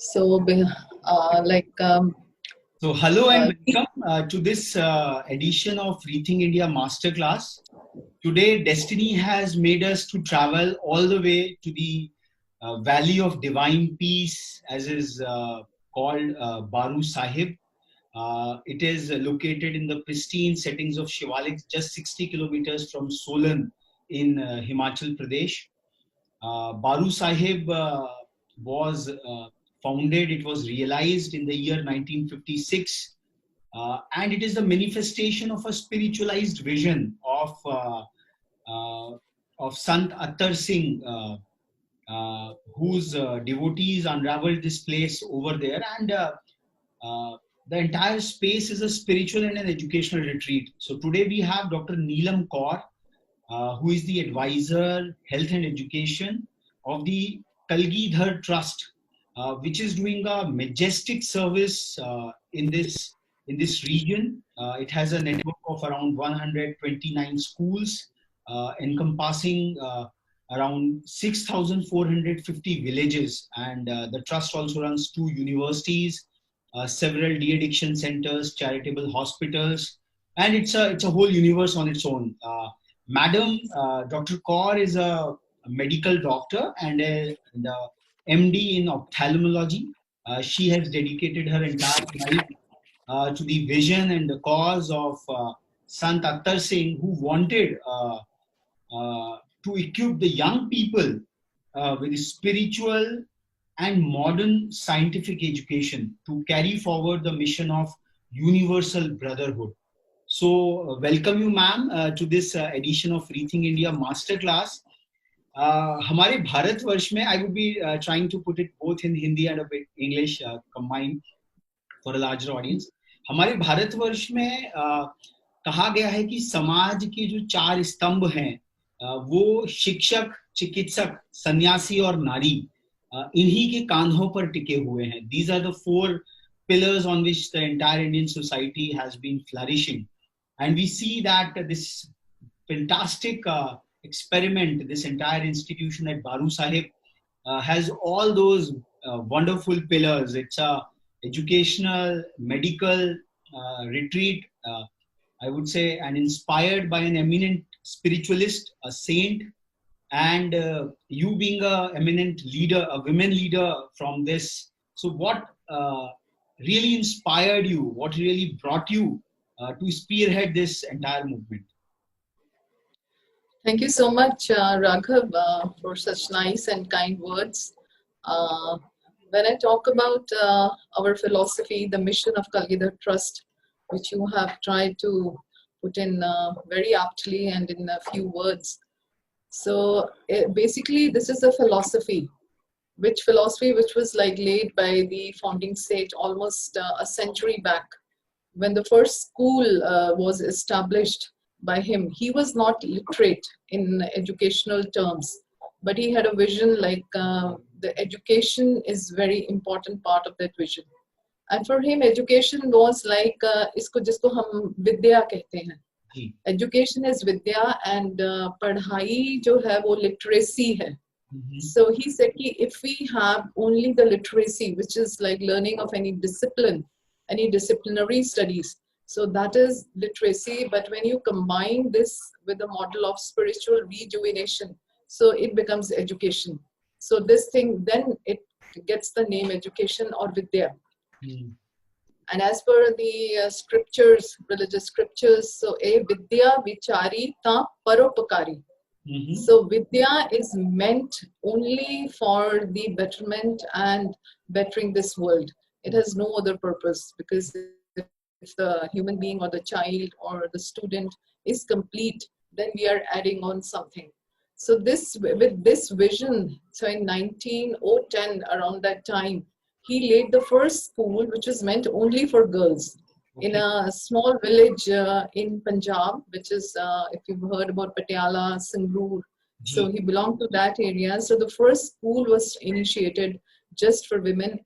So, like, So, hello uh, and welcome to this edition of Rethink India Masterclass. Today, destiny has made us to travel all the way to the Valley of Divine Peace, as is called Baru Sahib. It is located in the pristine settings of Shivalik, just 60 kilometers from Solan in Himachal Pradesh. Baru Sahib was founded, it was realized in the year 1956, and it is the manifestation of a spiritualized vision uh, of Sant Attar Singh, whose devotees unraveled this place over there. And uh, the entire space is a spiritual and an educational retreat. So today we have Dr. Neelam Kaur, who is the advisor, health and education of the Kalgidhar Trust, which is doing a majestic service in this region. It has a network of around 129 schools, encompassing around 6,450 villages, and the trust also runs two universities, several de-addiction centers, charitable hospitals, and it's a whole universe on its own. Madam, Dr. Kaur is a medical doctor and a MD in ophthalmology. She has dedicated her entire life to the vision and the cause of Sant Attar Singh, who wanted to equip the young people with spiritual and modern scientific education to carry forward the mission of universal brotherhood. So, welcome you, ma'am, to this edition of Rethink India Masterclass. हमारे भारतवर्ष में, I would be trying to put it both in Hindi and a bit English combined for a larger audience. हमारे भारतवर्ष में कहा गया है कि समाज के जो चार स्तंभ हैं, वो शिक्षक, चिकित्सक, सन्यासी और नारी, इन्हीं के कांधों पर टिके हुए हैं. These are the four pillars on which the entire Indian society has been flourishing. And we see that this fantastic experiment, this entire institution at Baru Sahib, has all those wonderful pillars. It's a educational, medical retreat, I would say, and inspired by an eminent spiritualist, a saint, and you being a eminent leader, a women leader from this. So what really inspired you? What really brought you to spearhead this entire movement? thank you so much, Raghav, for such nice and kind words. Uh, when I talk about our philosophy, the mission of Kalgidhar Trust, which you have tried to put in very aptly and in a few words. So basically, this is a philosophy, which was like laid by the founding sage almost a century back, when the first school was established by him. He was not literate in educational terms, but he had a vision like the education is very important part of that vision. And for him, education was like इसको जिसको हम विद्या कहते हैं. Education is vidya, and पढ़ाई जो है वो literacy है. So he said if we have only the literacy, which is like learning of any discipline, any disciplinary studies, so that is literacy. But when you combine this with the model of spiritual rejuvenation, so it becomes education. So this thing, then it gets the name education or vidya. And as per the scriptures, religious scriptures, so vidya vichari ta paropakari. So vidya is meant only for the betterment and bettering this world. It has no other purpose, because if the human being or the child or the student is complete, then we are adding on something. So with this vision, so in 1910, around that time, he laid the first school, which was meant only for girls, in a small village in Punjab, which is, if you've heard about Patiala, Sangrur. So he belonged to that area. So the first school was initiated just for women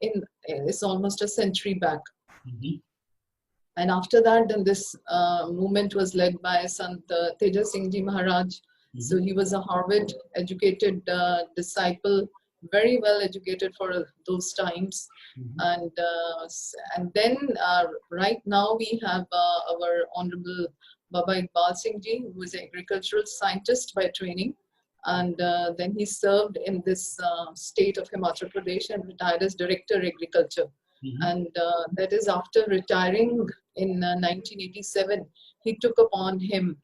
it's almost a century back. And after that, then this movement was led by Sant Teja Singh Ji Maharaj. So he was a Harvard educated disciple. very well educated for those times. And then right now we have our Honorable Baba Iqbal Singh Ji, who is an agricultural scientist by training. And then he served in this state of Himachal Pradesh and retired as Director Agriculture. And that is after retiring in 1987, he took upon him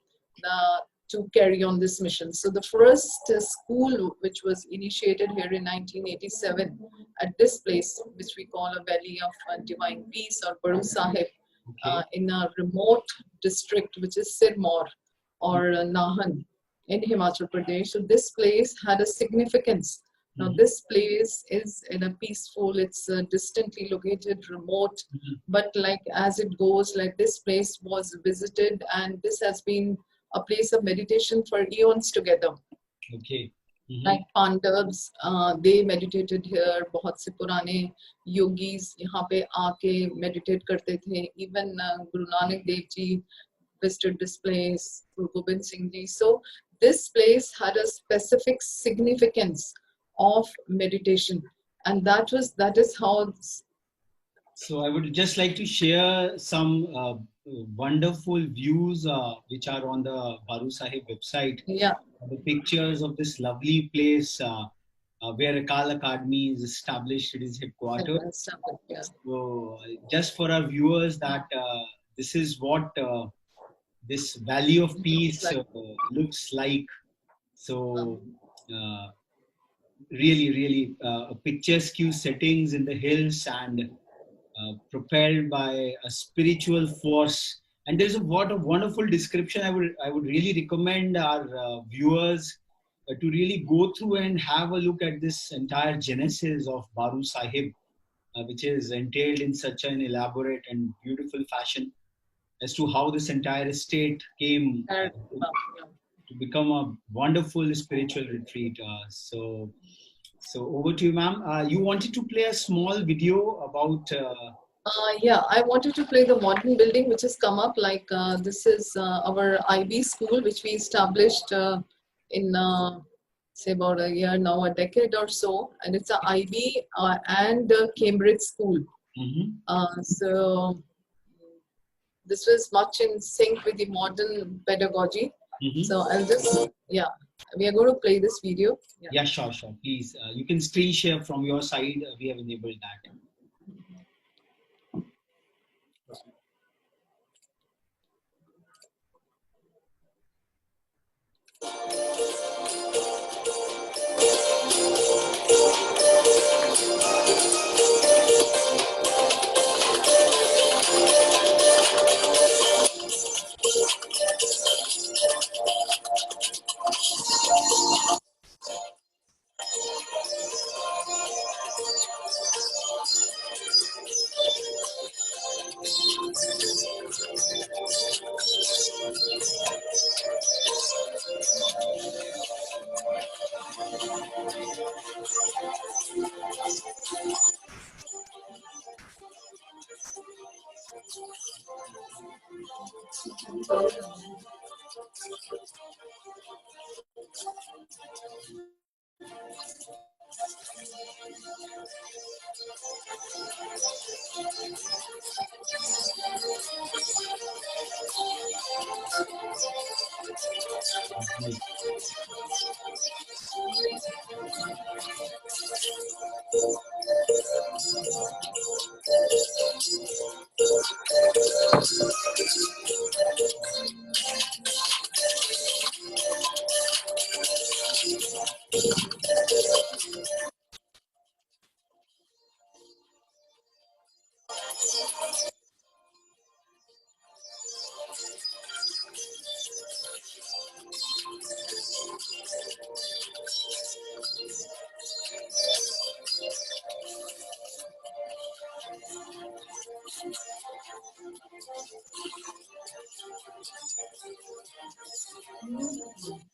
to carry on this mission. So the first school which was initiated here in 1987 at this place, which we call a Valley of Divine Peace or Baru Sahib, in a remote district which is Sirmaur or Nahan in Himachal Pradesh. So this place had a significance. Now this place is in a peaceful, it's distantly located, remote, but like as it goes, like this place was visited and this has been a place of meditation for eons together. Okay. Like Pandavs, they meditated here. बहुत से पुराने yogis यहाँ पे आके meditate करते थे. Even Guru Nanak Dev Ji visited this place, Guru Gobind Singh Ji. So this place had a specific significance of meditation, and that is how. So I would just like to share some wonderful views which are on the Baru Sahib website. Yeah. The pictures of this lovely place where Akal Academy is established, it is headquarters. Yeah. So just for our viewers that this is what this Valley of Peace looks like. So really picturesque settings in the hills and propelled by a spiritual force. And there's a wonderful description. I would really recommend our viewers to really go through and have a look at this entire genesis of Baru Sahib, which is entailed in such an elaborate and beautiful fashion as to how this entire estate came to become a wonderful spiritual retreat. So over to you, ma'am. You wanted to play a small video about... Yeah, I wanted to play the modern building which has come up. Like this is our IB school, which we established in say about a year now, a decade or so, and it's a IB and Cambridge school. So this was much in sync with the modern pedagogy. So I'll just we are going to play this video. Yeah, sure. Please, you can screen share from your side. We have enabled that.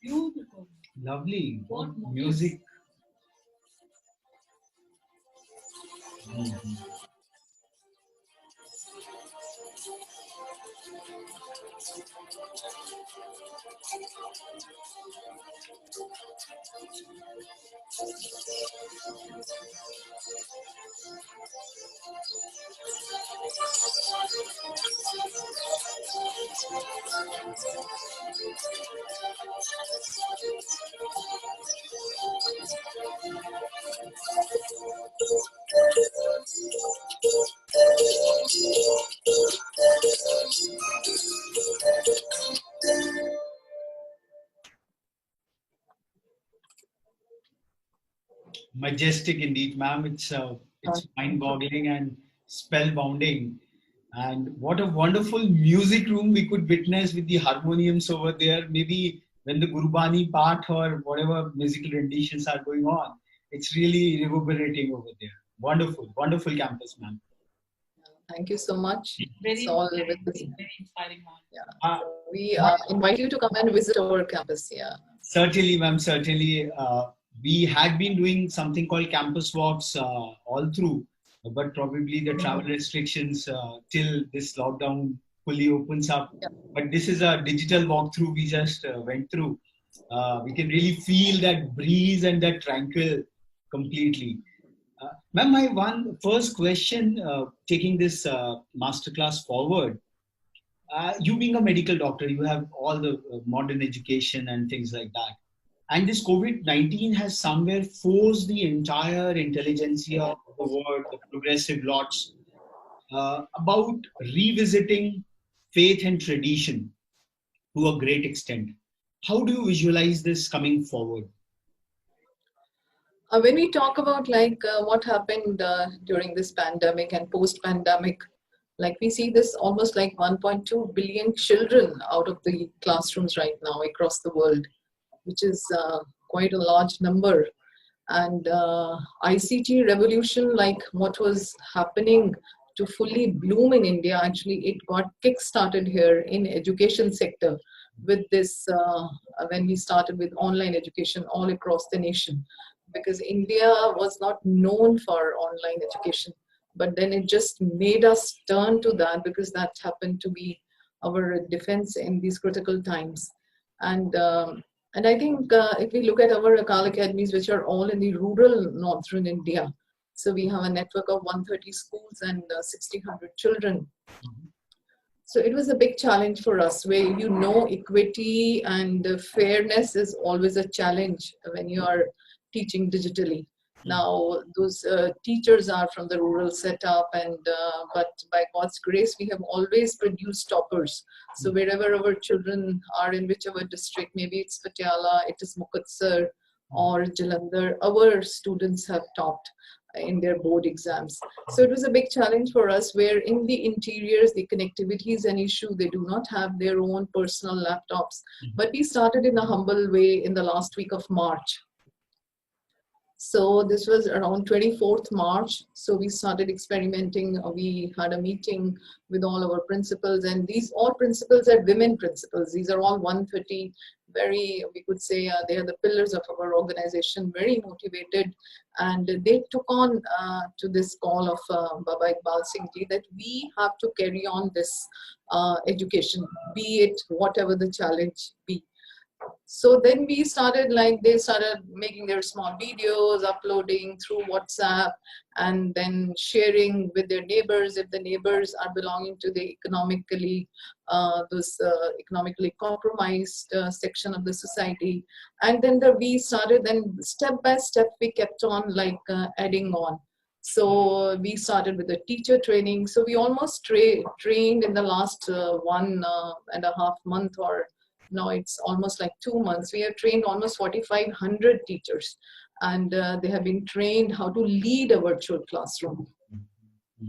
Beautiful. Lovely. Music. Majestic indeed, ma'am. It's mind-boggling and spellbounding. And what a wonderful music room we could witness with the harmoniums over there. Maybe when the Gurbani part or whatever musical renditions are going on, it's really reverberating over there. Wonderful, wonderful campus, ma'am. Thank you so much. Very, It's all very, with this. very inspiring one. Yeah. So we invite you to come and visit our campus. Yeah. Certainly, ma'am. Certainly, we had been doing something called campus walks all through, but probably the travel restrictions till this lockdown fully opens up. Yeah. But this is a digital walkthrough we just went through. We can really feel that breeze and that tranquil completely. Ma'am, my one first question, taking this masterclass forward. You being a medical doctor, you have all the modern education and things like that. And this COVID-19 has somewhere forced the entire intelligentsia of the world, the progressive lots, about revisiting faith and tradition to a great extent. How do you visualize this coming forward? When we talk about what happened during this pandemic and post-pandemic, like we see this almost like 1.2 billion children out of the classrooms right now across the world, which is quite a large number. And ICT revolution, like what was happening to fully bloom in India, actually it got kick-started here in education sector with this, when we started with online education all across the nation. Because India was not known for online education, but then it just made us turn to that because that happened to be our defense in these critical times. And I think if we look at our Akal academies, which are all in the rural northern India, so we have a network of 130 schools and 1,600 children. So it was a big challenge for us where, equity and fairness is always a challenge when you are teaching digitally. Now, those teachers are from the rural setup, and but by God's grace, we have always produced toppers. So wherever our children are in whichever district, maybe it's Patiala, it is Mukatsar or Jalandhar, our students have topped in their board exams. So it was a big challenge for us where in the interiors, the connectivity is an issue. They do not have their own personal laptops. But we started in a humble way in the last week of March. So this was around 24th March. So we started experimenting. We had a meeting with all our principals, and these all principals are women principals. These are all 130, very, we could say, they are the pillars of our organization, very motivated. And they took on to this call of Baba Iqbal Singh Ji that we have to carry on this education, be it whatever the challenge be. So then we started, they started making their small videos, uploading through WhatsApp, and then sharing with their neighbors if the neighbors are belonging to the economically compromised section of the society. And then we started, then step by step we kept on adding on. So we started with the teacher training. So we almost trained in the last 1.5 months, or now it's almost like 2 months. We have trained almost 4,500 teachers, and they have been trained how to lead a virtual classroom.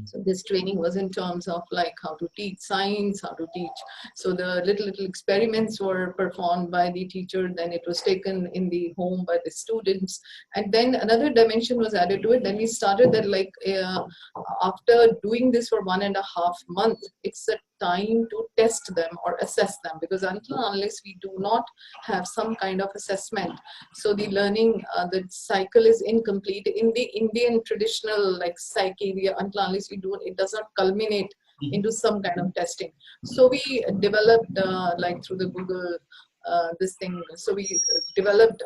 So this training was in terms of how to teach science, how to teach. So the little experiments were performed by the teacher. Then it was taken in the home by the students. And then another dimension was added to it. Then we started that after doing this for 1.5 months, it's a time to test them or assess them, because unless we do not have some kind of assessment, so the learning, the cycle is incomplete. In the Indian traditional psyche, unless we do it, does not culminate into some kind of testing. So we developed through the Google this thing. So we developed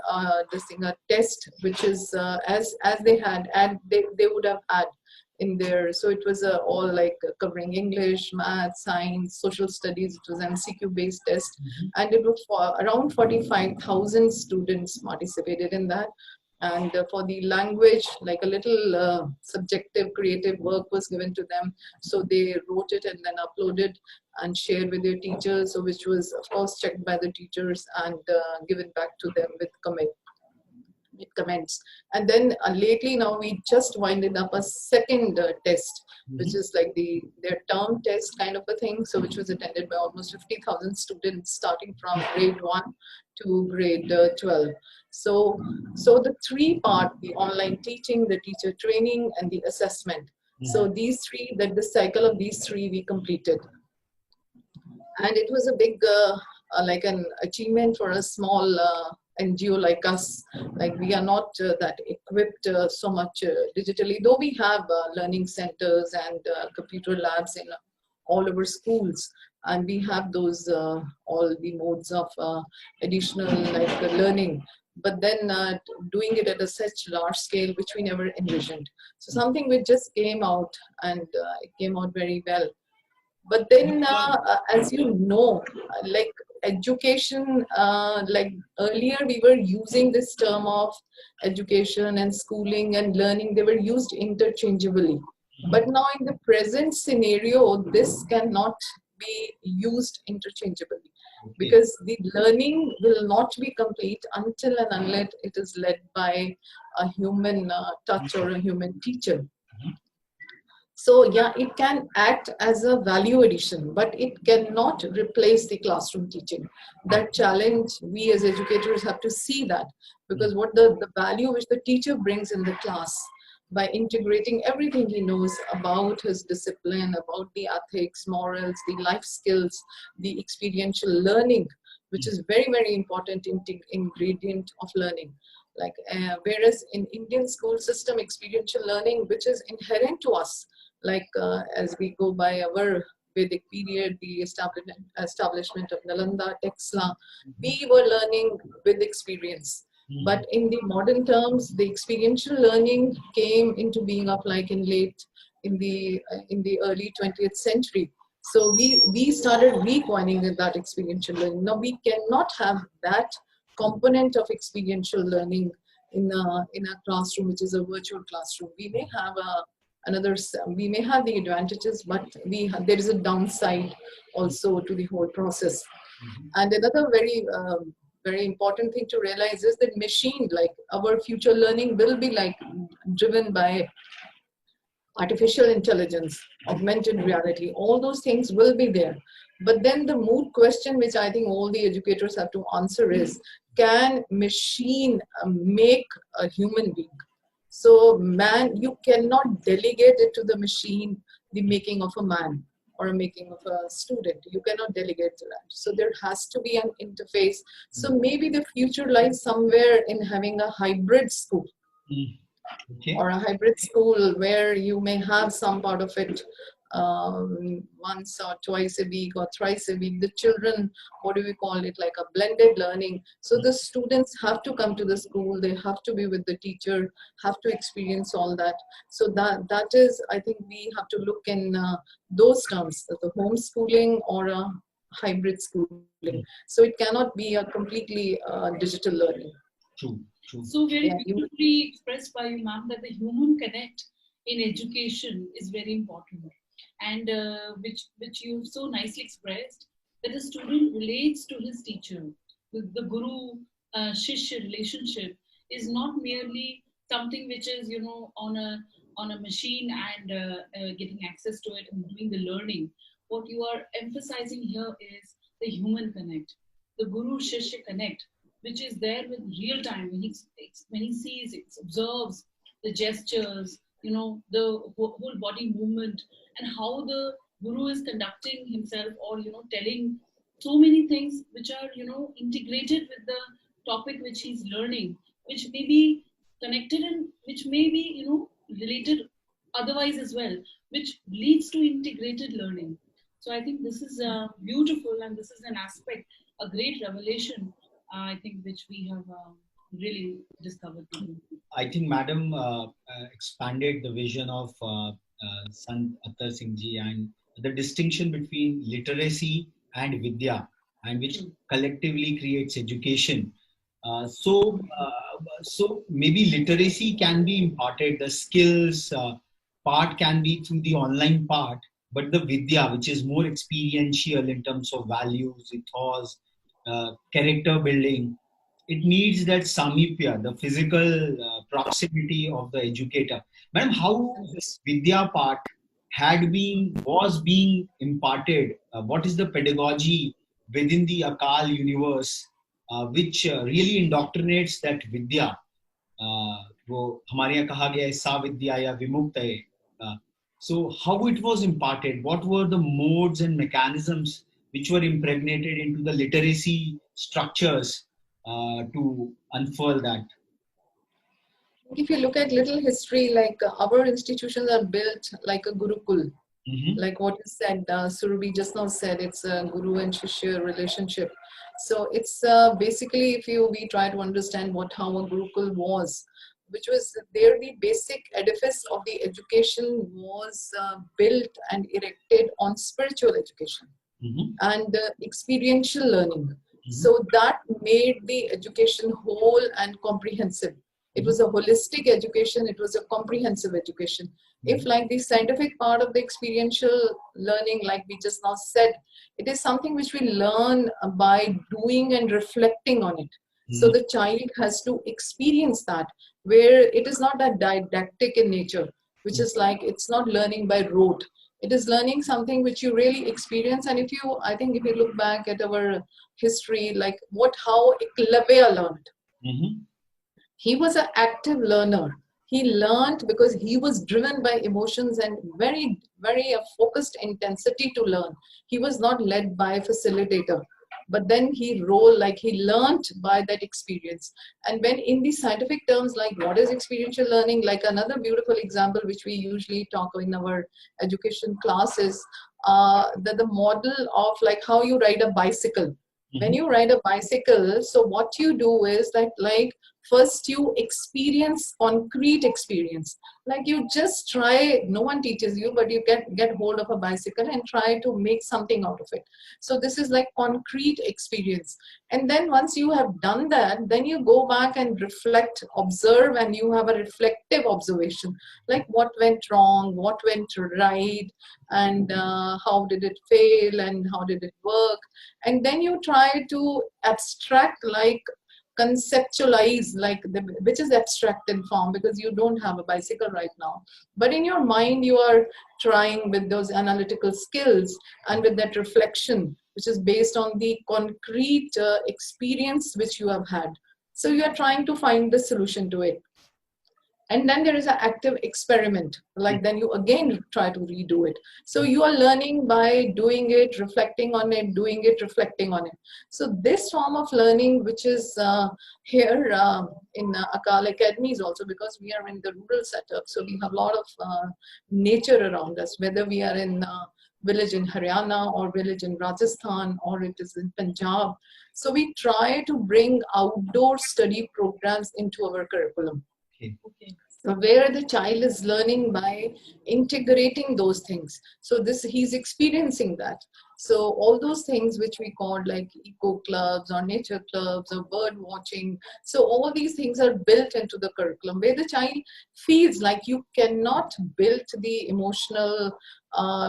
this thing, a test, which is as they had, and they would have had in there. So it was all like covering English, math, science, social studies. It was MCQ based test, and it was for around 45,000 students participated in that. And for the language, like a little subjective creative work was given to them, so they wrote it and then uploaded and shared with their teachers, so which was of course checked by the teachers and given back to them with comments. And then lately now we just winded up a second test, which is like their term test kind of a thing, so which was attended by almost 50,000 students starting from grade 1 to grade 12. So the three part, the online teaching, the teacher training, and the assessment. So these three, that the cycle of these three we completed. And it was a big like an achievement for a small NGO like us. Like we are not that equipped so much digitally, though we have learning centers and computer labs in all our schools, and we have those all the modes of additional like learning, but then doing it at a such large scale which we never envisioned. So something which just came out, and it came out very well. But then as you know, like education, like earlier we were using this term of education and schooling and learning, they were used interchangeably. But now in the present scenario, this cannot be used interchangeably, because the learning will not be complete until and unless it is led by a human touch or a human teacher. So yeah, it can act as a value addition, but it cannot replace the classroom teaching. That challenge, we as educators have to see that, because what the value which the teacher brings in the class, by integrating everything he knows about his discipline, about the ethics, morals, the life skills, the experiential learning, which is very, very important ingredient of learning. Like whereas in Indian school system, experiential learning, which is inherent to us, like as we go by our Vedic period, the establishment of Nalanda, Texla, we were learning with experience. But in the modern terms, the experiential learning came into being of like in the early 20th century. So we started recoining that experiential learning. Now we cannot have that component of experiential learning in a classroom, which is a virtual classroom. We may have we may have the advantages, but there is a downside also to the whole process. And another very important thing to realize is that machine, like our future learning will be like driven by artificial intelligence, augmented reality, all those things will be there. But then the moot question, which I think all the educators have to answer is, can machine make a human being? So man, you cannot delegate it to the machine, the making of a man or a making of a student. You cannot delegate to that. So there has to be an interface. So maybe the future lies somewhere in having a hybrid school. Okay. Or a hybrid school where you may have some part of it once or twice a week or thrice a week. The children, what do we call it, like a blended learning. So the students have to come to the school, they have to be with the teacher, have to experience all that. So that is, I think we have to look in those terms, the homeschooling or a hybrid schooling. So it cannot be a completely digital learning. True. So very beautifully expressed by you, ma'am, that the human connect in education is very important, and which you so nicely expressed, that the student relates to his teacher. The guru shishya relationship is not merely something which is on a machine and getting access to it and doing the learning. What you are emphasizing here is the human connect, the guru shishya connect, which is there with real time, when he sees, observes the gestures, the whole body movement, and how the guru is conducting himself, or telling so many things which are integrated with the topic which he's learning, which may be connected and which may be related otherwise as well, which leads to integrated learning. So I think this is beautiful, and this is an aspect a great revelation, I think, which we have really discovered today. I think Madam expanded the vision of Sant Atar Singh Ji and the distinction between literacy and Vidya, and which collectively creates education. So maybe literacy can be imparted, the skills part can be through the online part, but the Vidya, which is more experiential in terms of values, ethos, character building, it needs that samipya, the physical proximity of the educator. Madam, how this Vidya part was being imparted? What is the pedagogy within the Akal universe which really indoctrinates that Vidya? वो हमारे यहाँ कहा गया है सा विद्या या विमुक्त है. So how it was imparted? What were the modes and mechanisms which were impregnated into the literacy structures to unfurl that? If you look at little history, like our institutions are built like a Gurukul. Like what you said, Surabhi just now said, it's a guru and shishya relationship. So it's basically, if we try to understand how a Gurukul was, which was there, the basic edifice of the education was built and erected on spiritual education and experiential learning. So that made the education whole and comprehensive. It was a holistic education. It was a comprehensive education. If like the scientific part of the experiential learning, like we just now said, it is something which we learn by doing and reflecting on it. So the child has to experience that, where it is not that didactic in nature, which is like, it's not learning by rote. It is learning something which you really experience. And I think if you look back at our history, like how Eklavya learned. He was an active learner. He learned because he was driven by emotions and very, very focused intensity to learn. He was not led by a facilitator, but then he learned by that experience. And when in the scientific terms, like what is experiential learning, like another beautiful example which we usually talk in our education classes, the model of like how you ride a bicycle. When you ride a bicycle, so what you do is that like first you experience concrete experience. Like you just try, no one teaches you, but you get hold of a bicycle and try to make something out of it. So this is like concrete experience. And then once you have done that, then you go back and reflect, observe, and you have a reflective observation. Like what went wrong, what went right, and how did it fail, and how did it work. And then you try to abstract, like conceptualize, like which is abstract in form because you don't have a bicycle right now. But in your mind, you are trying with those analytical skills and with that reflection, which is based on the concrete experience which you have had. So you are trying to find the solution to it. And then there is an active experiment, like then you again try to redo it. So you are learning by doing it, reflecting on it, doing it, reflecting on it. So this form of learning, which is here in Akal Academies also, because we are in the rural setup, so we have a lot of nature around us, whether we are in village in Haryana or village in Rajasthan or it is in Punjab. So we try to bring outdoor study programs into our curriculum. Okay. So where the child is learning by integrating those things. So he's experiencing that. So all those things which we call like eco clubs or nature clubs or bird watching. So all these things are built into the curriculum where the child feels like you cannot build the emotional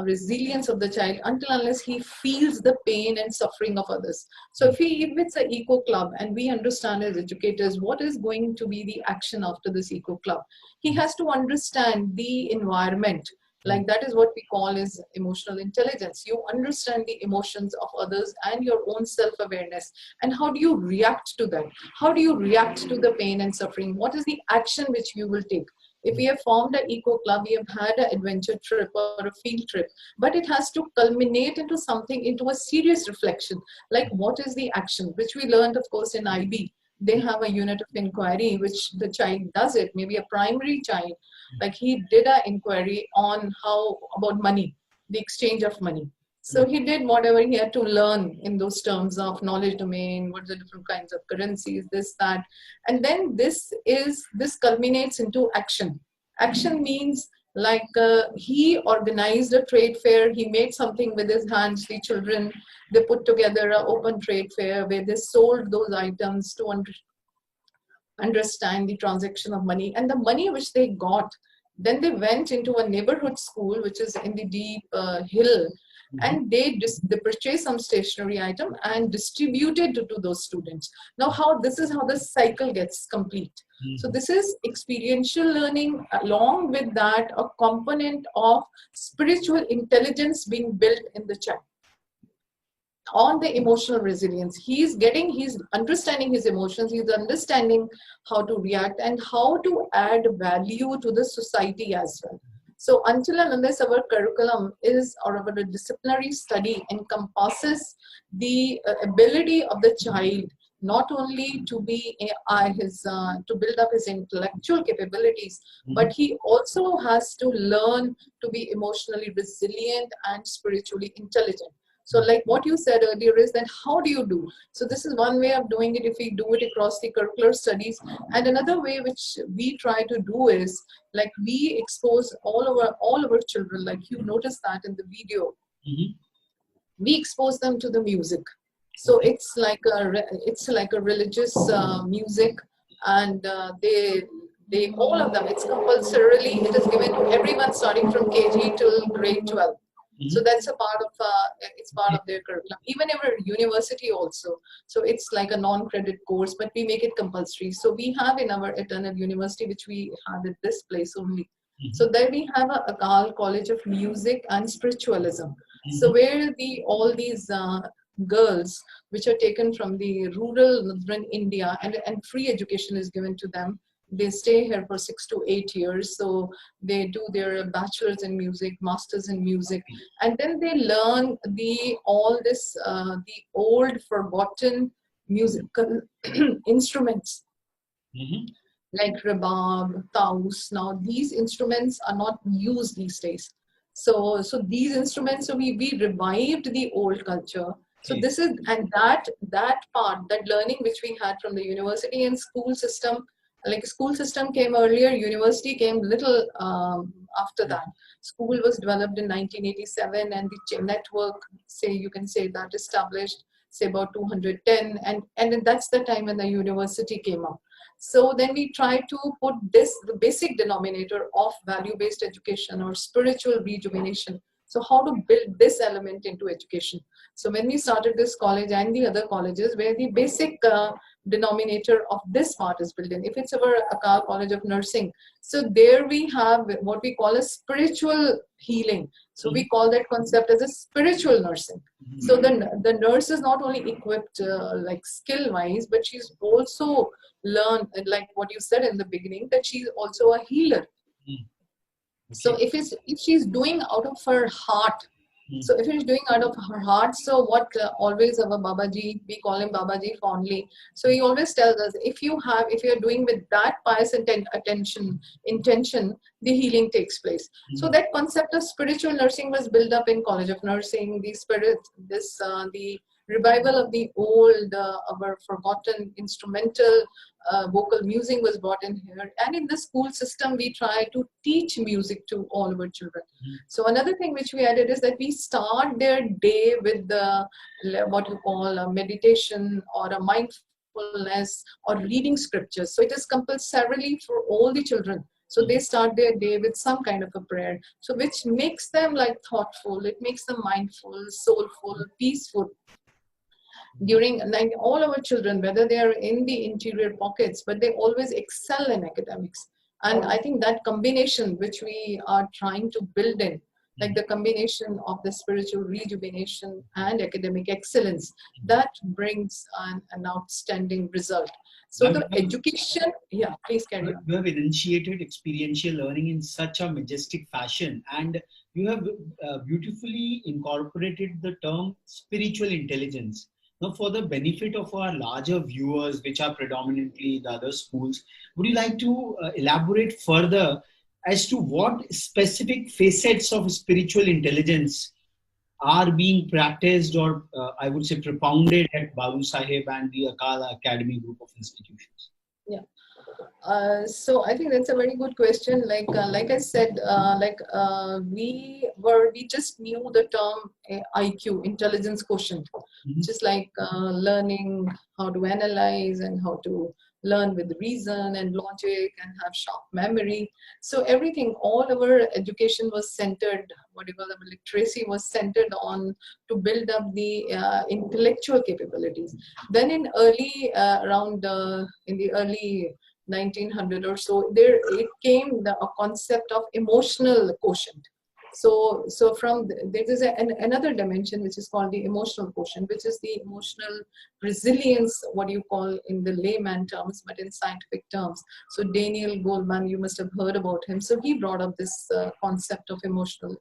resilience of the child until unless he feels the pain and suffering of others. So if it's an eco club and we understand as educators what is going to be the action after this eco club, he has to understand the environment. Like that is what we call is emotional intelligence. You understand the emotions of others and your own self-awareness. And how do you react to that? How do you react to the pain and suffering? What is the action which you will take? If we have formed an eco club, we have had an adventure trip or a field trip, but it has to culminate into something, into a serious reflection. Like what is the action, which we learned, of course, in IB. They have a unit of inquiry, which the child does it, maybe a primary child. Like he did an inquiry on how about money, the exchange of money. So he did whatever he had to learn in those terms of knowledge domain, what are the different kinds of currencies, this, that. And then this culminates into action. Action means like he organized a trade fair, he made something with his hands, the children, they put together an open trade fair where they sold those items to understand the transaction of money. And the money which they got, then they went into a neighborhood school, which is in the deep hill, and they purchased some stationery item and distributed to those students. Now, this is how the cycle gets complete. So this is experiential learning. Along with that, a component of spiritual intelligence being built in the child on the emotional resilience. He's understanding his emotions, he's understanding how to react and how to add value to the society as well. So until and unless our curriculum or our disciplinary study encompasses the ability of the child not only to be to build up his intellectual capabilities, but he also has to learn to be emotionally resilient and spiritually intelligent. So like what you said earlier is that how do you do? So this is one way of doing it if we do it across the curricular studies. And another way which we try to do is like we expose all our children, like you noticed that in the video, we expose them to the music. So it's like a religious music, and they all of them, it's compulsorily, it is given to everyone starting from KG till grade 12. So that's a part of it's part of their curriculum. Even our university also. So it's like a non-credit course, but we make it compulsory. So we have in our Eternal University, which we have at this place only. So there we have a Akal College of Music and Spiritualism. So where all these girls, which are taken from the rural northern India, and free education is given to them. They stay here for 6 to 8 years. So they do their bachelor's in music, master's in music, and then they learn the old forgotten musical instruments like rebab, taus. Now these instruments are not used these days. So these instruments, so we revived the old culture. So this is, and that part, that learning which we had from the university and school system, like school system came earlier, university came little after that. School was developed in 1987, and the network, say you can say that established, say about 210, and that's the time when the university came up. So then we try to put the basic denominator of value-based education or spiritual rejuvenation. So how to build this element into education. So when we started this college and the other colleges, where the basic denominator of this part is built in. If it's our Akal College of Nursing, so there we have what we call a spiritual healing. So we call that concept as a spiritual nursing. So the nurse is not only equipped like skill-wise, but she's also learned, like what you said in the beginning, that she's also a healer. So if she's doing out of her heart, so if she's doing out of her heart, so what always our Babaji, we call him Babaji fondly. So he always tells us, if you're doing with that pious intention, the healing takes place. So that concept of spiritual nursing was built up in College of Nursing. The revival of the old, our forgotten instrumental vocal music was brought in here. And in the school system, we try to teach music to all our children. So another thing which we added is that we start their day with what you call a meditation or a mindfulness or reading scriptures. So it is compulsorily for all the children. So they start their day with some kind of a prayer. So which makes them like thoughtful, it makes them mindful, soulful, peaceful. During, like all our children, whether they are in the interior pockets, but they always excel in academics. And I think that combination which we are trying to build in, like the combination of the spiritual rejuvenation and academic excellence, that brings an outstanding result. So the education, yeah, please carry on. You have initiated experiential learning in such a majestic fashion, and you have beautifully incorporated the term spiritual intelligence. Now, for the benefit of our larger viewers, which are predominantly the other schools, would you like to elaborate further as to what specific facets of spiritual intelligence are being practiced or I would say propounded at Babu Sahib and the Akala Academy group of institutions? Yeah. So I think that's a very good question. Like I said, we just knew the term IQ, intelligence quotient, which is like learning how to analyze and how to learn with reason and logic and have sharp memory. So everything, all our education was centered, what do you call it, literacy was centered on to build up the intellectual capabilities. Then in early around in the early 1900 or so, there it came a concept of emotional quotient. So from there is another dimension which is called the emotional quotient, which is the emotional resilience, what you call in the layman terms, but in scientific terms. So Daniel Goleman, you must have heard about him. So he brought up this concept of emotional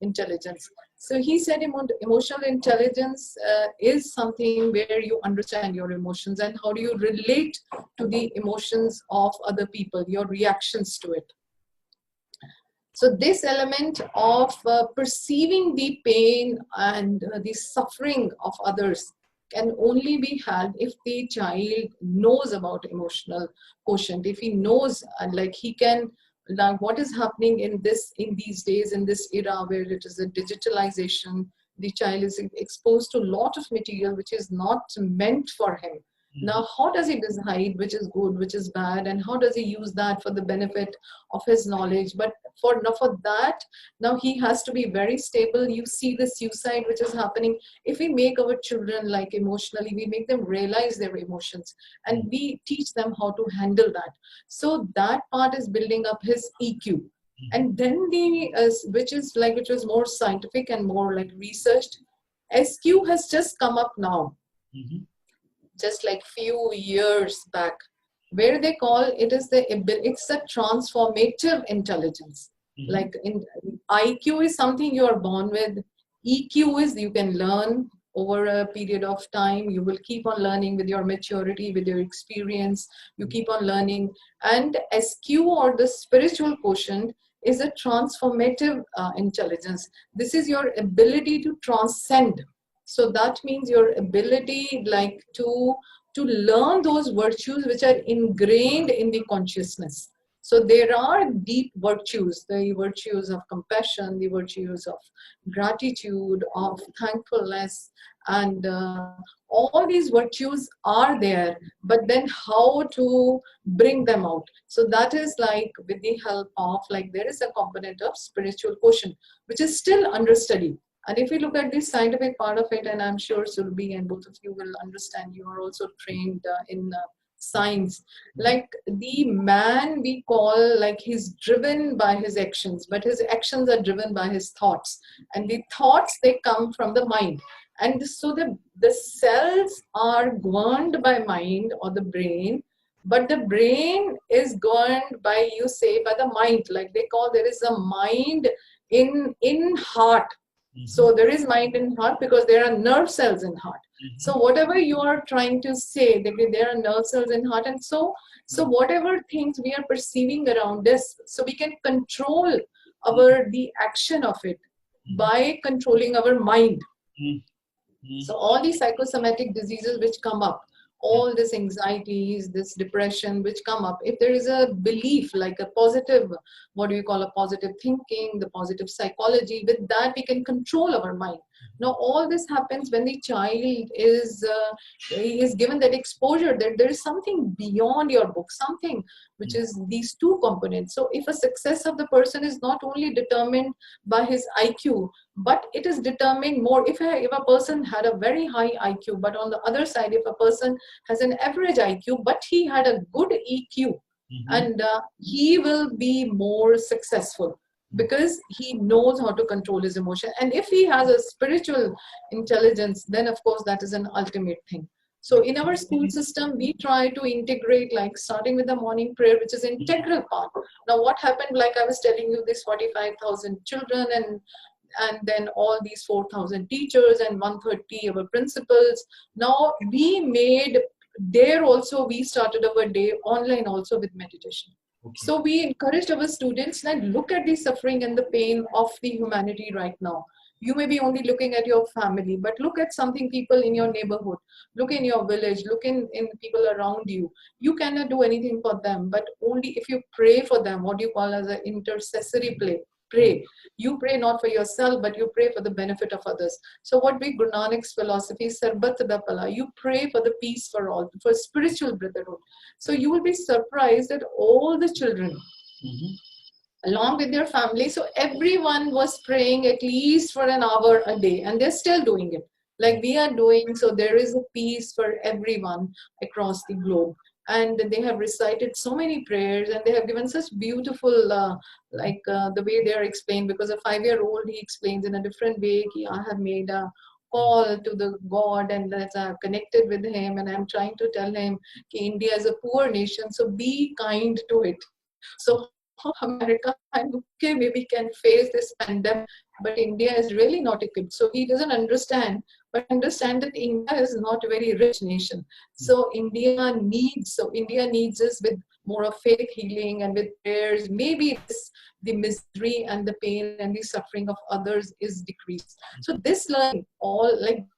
intelligence. So he said emotional intelligence is something where you understand your emotions and how do you relate to the emotions of other people, your reactions to it. So this element of perceiving the pain and the suffering of others can only be had if the child knows about emotional quotient. If he knows, like he can, like what is happening in these days, in this era where it is a digitalization, the child is exposed to a lot of material which is not meant for him. Now, how does he decide which is good, which is bad, and how does he use that for the benefit of his knowledge? But for that, now he has to be very stable. You see the suicide which is happening. If we make our children like emotionally, we make them realize their emotions and we teach them how to handle that. So that part is building up his EQ. And then which was more scientific and more like researched, SQ has just come up now. Just like few years back, where they call it is it's a transformative intelligence. Like in IQ is something you are born with. EQ is you can learn over a period of time. You will keep on learning with your maturity, with your experience. You keep on learning. And SQ, or the spiritual quotient, is a transformative intelligence. This is your ability to transcend. So that means your ability like to learn those virtues which are ingrained in the consciousness. So there are deep virtues, the virtues of compassion, the virtues of gratitude, of thankfulness, and all these virtues are there, but then how to bring them out. So that is like with the help of, like there is a component of spiritual quotient, which is still under study. And if we look at the scientific part of it, and I'm sure Surabhi and both of you will understand, you are also trained in science. Like the man we call, like he's driven by his actions, but his actions are driven by his thoughts. And the thoughts, they come from the mind. And so the cells are governed by mind or the brain, but the brain is governed by, you say, by the mind. Like they call, there is a mind in heart. So there is mind in heart because there are nerve cells in heart. So whatever you are trying to say, there are nerve cells in heart. And so whatever things we are perceiving around us, so we can control the action of it by controlling our mind. So all these psychosomatic diseases which come up, all this anxieties, this depression which come up, if there is a belief, like a positive, what do you call a positive thinking, the positive psychology, with that we can control our mind. Now all this happens when the child is given that exposure, that there is something beyond your book, something which is these two components. So if a success of the person is not only determined by his IQ, but it is determined more, if a person had a very high IQ, but on the other side, if a person has an average IQ, but he had a good EQ, and he will be more successful because he knows how to control his emotion. And if he has a spiritual intelligence, then of course that is an ultimate thing. So in our school system, we try to integrate, like starting with the morning prayer, which is an integral part. Now what happened, like I was telling you, this 45,000 children and then all these 4,000 teachers and 130 our principals. Now we started our day online also with meditation. Okay. So we encouraged our students that look at the suffering and the pain of the humanity right now. You may be only looking at your family, but look at something people in your neighborhood, look in your village, look in people around you. You cannot do anything for them, but only if you pray for them, what you call as an intercessory pray. You pray not for yourself, but you pray for the benefit of others. So what we Guru Nanak's philosophy, Sarbat da Pala, you pray for the peace for all, for spiritual brotherhood. So you will be surprised that all the children, along with their family, so everyone was praying at least for an hour a day, and they're still doing it like we are doing. So there is a peace for everyone across the globe, and they have recited so many prayers, and they have given such beautiful the way they are explained, because a 5-year-old, he explains in a different way. I have made a call to the God, and that I have connected with him, and I'm trying to tell him that India is a poor nation, so be kind to it. So America and UK maybe can face this pandemic, but India is really not equipped. So he doesn't understand, but understand that India is not a very rich nation. So India needs us with more of faith healing and with prayers. Maybe the misery and the pain and the suffering of others is decreased. So this learning,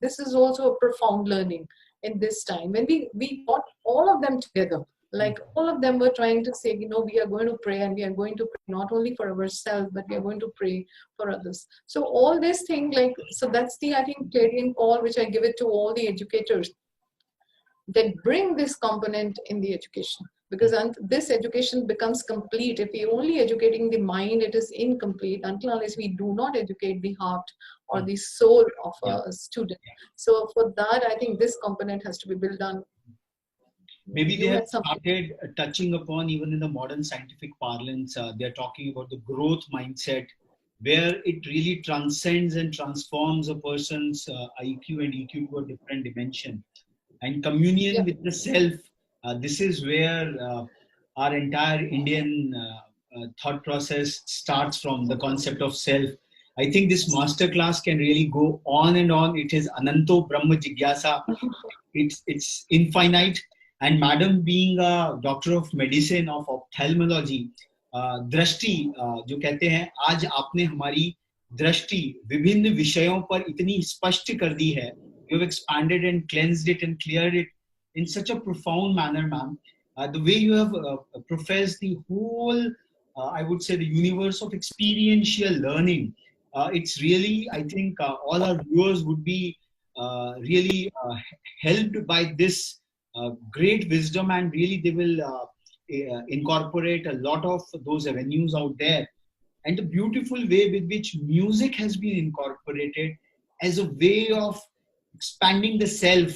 this is also a profound learning in this time when we got all of them together. Like all of them were trying to say, we are going to pray, and we are going to pray not only for ourselves, but we are going to pray for others. So all this thing, so that's the, I think, clarion call which I give it to all the educators, that bring this component in the education. Because this education becomes complete. If we're only educating the mind, it is incomplete until unless we do not educate the heart or the soul of a student. So for that, I think this component has to be built on. Maybe they have started touching upon, even in the modern scientific parlance, they're talking about the growth mindset, where it really transcends and transforms a person's IQ and EQ to a different dimension. And communion with the self, this is where our entire Indian thought process starts from, the concept of self. I think this masterclass can really go on and on. It is Ananto Brahma Jigyasa. It's infinite. And Madam, being a doctor of medicine, of ophthalmology, दृष्टि जो कहते हैं, आज आपने हमारी दृष्टि विभिन्न विषयों पर इतनी स्पष्ट कर दी है. You have expanded and cleansed it and cleared it in such a profound manner, ma'am. The way you have professed the whole, I would say, the universe of experiential learning, it's really, I think, all our viewers would be really helped by this great wisdom, and really they will incorporate a lot of those avenues out there. And the beautiful way with which music has been incorporated as a way of expanding the self,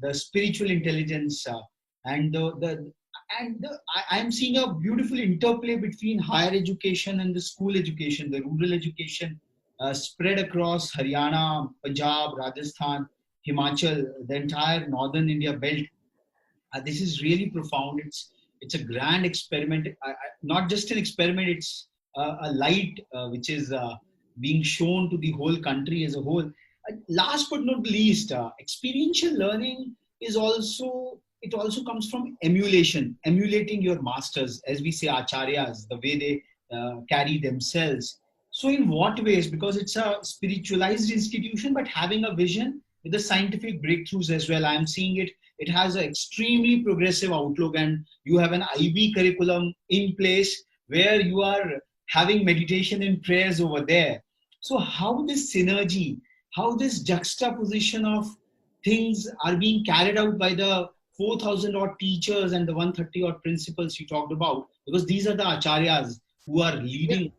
the spiritual intelligence, and I am seeing a beautiful interplay between higher education and the school education, the rural education spread across Haryana, Punjab, Rajasthan, Himachal, the entire northern India belt. This is really profound. It's a grand experiment. Not just an experiment, it's a light which is being shown to the whole country as a whole. Last but not least, experiential learning is also comes from emulating your masters, as we say, acharyas, the way they carry themselves. So in what ways? Because it's a spiritualized institution, but having a vision with the scientific breakthroughs as well. I'm seeing it. It has an extremely progressive outlook, and you have an IB curriculum in place where you are having meditation and prayers over there. So how this synergy, how this juxtaposition of things are being carried out by the 4,000 odd teachers and the 130 odd principals you talked about, because these are the acharyas who are leading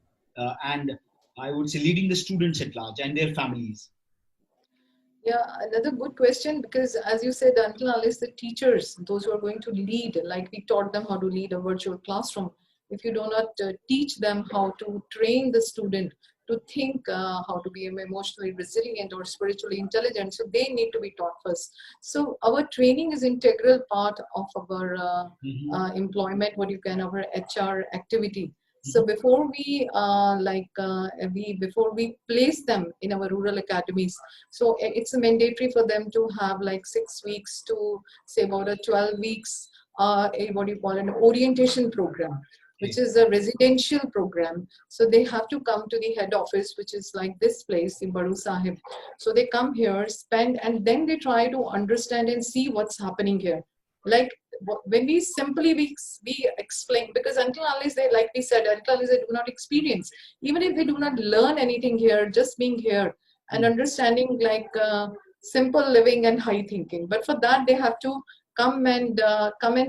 and I would say leading the students at large and their families. Yeah, another good question, because as you said, until unless the teachers, those who are going to lead, like we taught them how to lead a virtual classroom, if you do not teach them how to train the student to think how to be emotionally resilient or spiritually intelligent, so they need to be taught first. So our training is integral part of our employment, our HR activity. So before we before we place them in our rural academies, so it's mandatory for them to have like 6 weeks to say about a 12 weeks an orientation program. which is a residential program. So they have to come to the head office, which is like this place in Baru Sahib. So they come here, spend, and then they try to understand and see what's happening here. Like when we explain, because until unless they, like we said, until unless they do not experience, even if they do not learn anything here, just being here and understanding like simple living and high thinking. But for that, they have to come and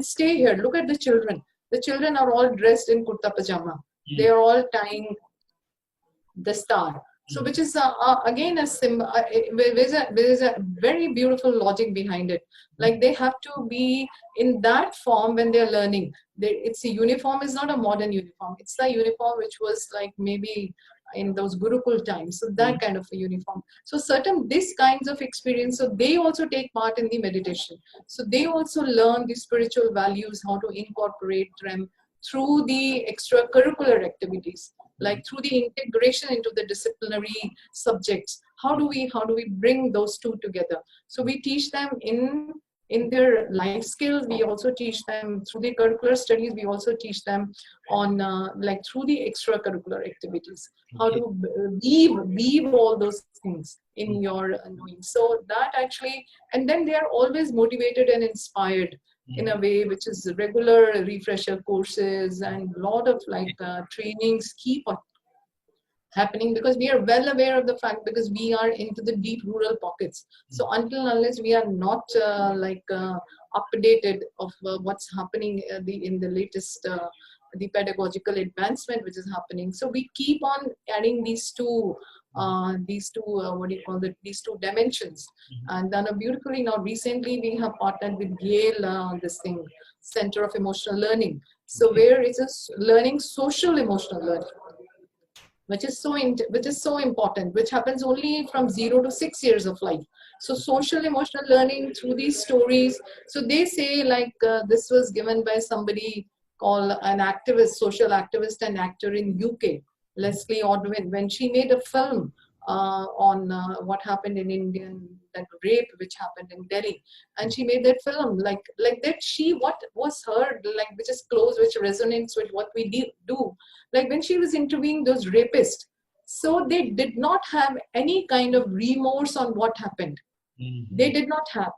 stay here. Look at the children. The children are all dressed in kurta pajama. They are all tying the star. So which is again there's a very beautiful logic behind it. Like they have to be in that form when they're learning. It's a uniform is not a modern uniform. It's the uniform which was like maybe in those Gurukul times. So that kind of a uniform. So these kinds of experience. So they also take part in the meditation. So they also learn the spiritual values, how to incorporate them through the extracurricular activities, like through the integration into the disciplinary subjects. How do we bring those two together? So we teach them in their life skills. We also teach them through the curricular studies. We also teach them on like through the extracurricular activities, how to weave all those things in your knowing. So that actually, and then they are always motivated and inspired in a way which is regular refresher courses and a lot of like trainings keep on happening, because we are well aware of the fact, because we are into the deep rural pockets. So until unless we are not updated of what's happening in the latest the pedagogical advancement which is happening, so we keep on adding these two what do you call it, these two dimensions, and done beautifully. Now recently we have partnered with Yale, this thing, Center of Emotional Learning, so where it's a learning social emotional learning, which is so important, which happens only from 0 to 6 years of life. So social emotional learning through these stories. So they say like this was given by somebody called an activist, social activist and actor in UK, Leslie Odwin, when she made a film on what happened in India, that rape which happened in Delhi, and she made that film like that. What was her like, which is close, which resonates with what we do. Like when she was interviewing those rapists, so they did not have any kind of remorse on what happened. They did not have.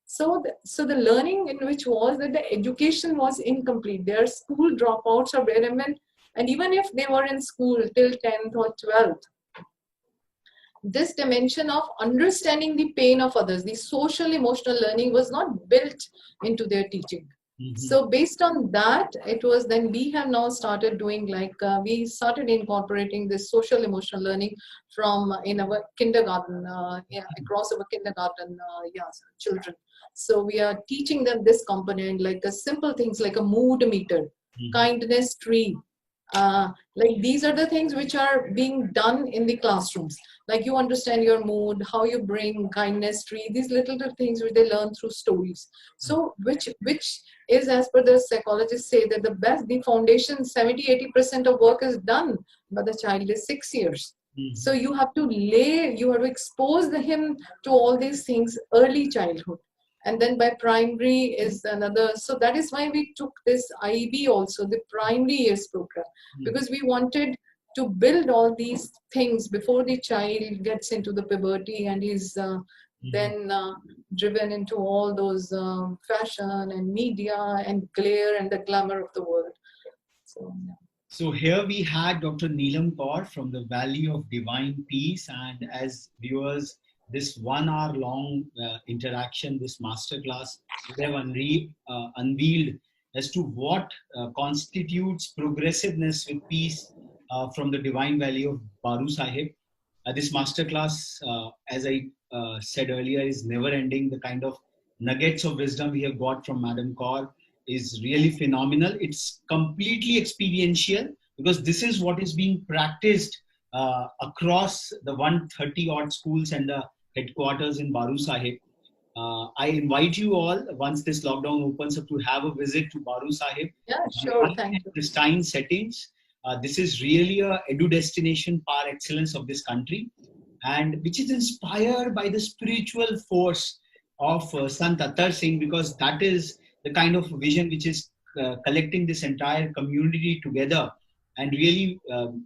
So the learning in which was that the education was incomplete. Their school dropouts are very immense. And even if they were in school till 10th or 12th, this dimension of understanding the pain of others, the social emotional learning was not built into their teaching. So based on that, it was then we have now started doing like, we started incorporating this social emotional learning from in our kindergarten, across our kindergarten children. So we are teaching them this component, like simple things like a mood meter, kindness tree. Like these are the things which are being done in the classrooms. Like you understand your mood, how you bring kindness tree, these little things which they learn through stories. So which is, as per the psychologists say, that the foundation, 70-80% of work is done by the child is 6 years. So you have to expose him to all these things early childhood. And then by primary is another. So that is why we took this IB also, the primary years program, because we wanted to build all these things before the child gets into the puberty and is then driven into all those fashion and media and glare and the glamour of the world. So here we had Dr. Neelam Kaur from the Valley of Divine Peace, and as viewers, this 1 hour long interaction, this masterclass, we have unveiled as to what constitutes progressiveness with peace from the Divine Valley of Baru Sahib. This masterclass, as I said earlier, is never ending. The kind of nuggets of wisdom we have got from Madam Kaur is really phenomenal. It's completely experiential, because this is what is being practiced across the 130 odd schools and the headquarters in Baru Sahib. I invite you all, once this lockdown opens up, to have a visit to Baru Sahib. Yeah, sure. Thank you. Pristine settings. This is really a edu destination par excellence of this country, and which is inspired by the spiritual force of Sant Attar Singh, because that is the kind of vision which is collecting this entire community together and really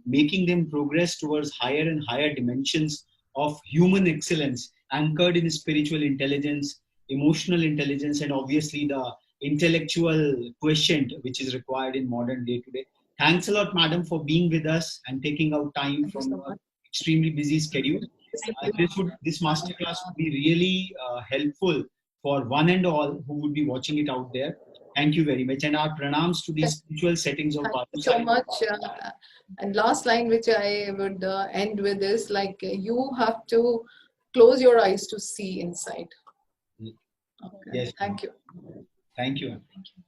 making them progress towards higher and higher dimensions of human excellence, anchored in spiritual intelligence, emotional intelligence, and obviously the intellectual quotient which is required in modern day today. Thanks a lot, madam, for being with us and taking out time Thank you from so your much. extremely busy schedule. This masterclass would be really helpful for one and all who would be watching it out there. Thank you very much, and our pranams to these spiritual settings of Thank Badu you so Sahib. much. And last line which I would end with is like you have to close your eyes to see inside. Okay. Yes, Thank you. thank you. Thank you.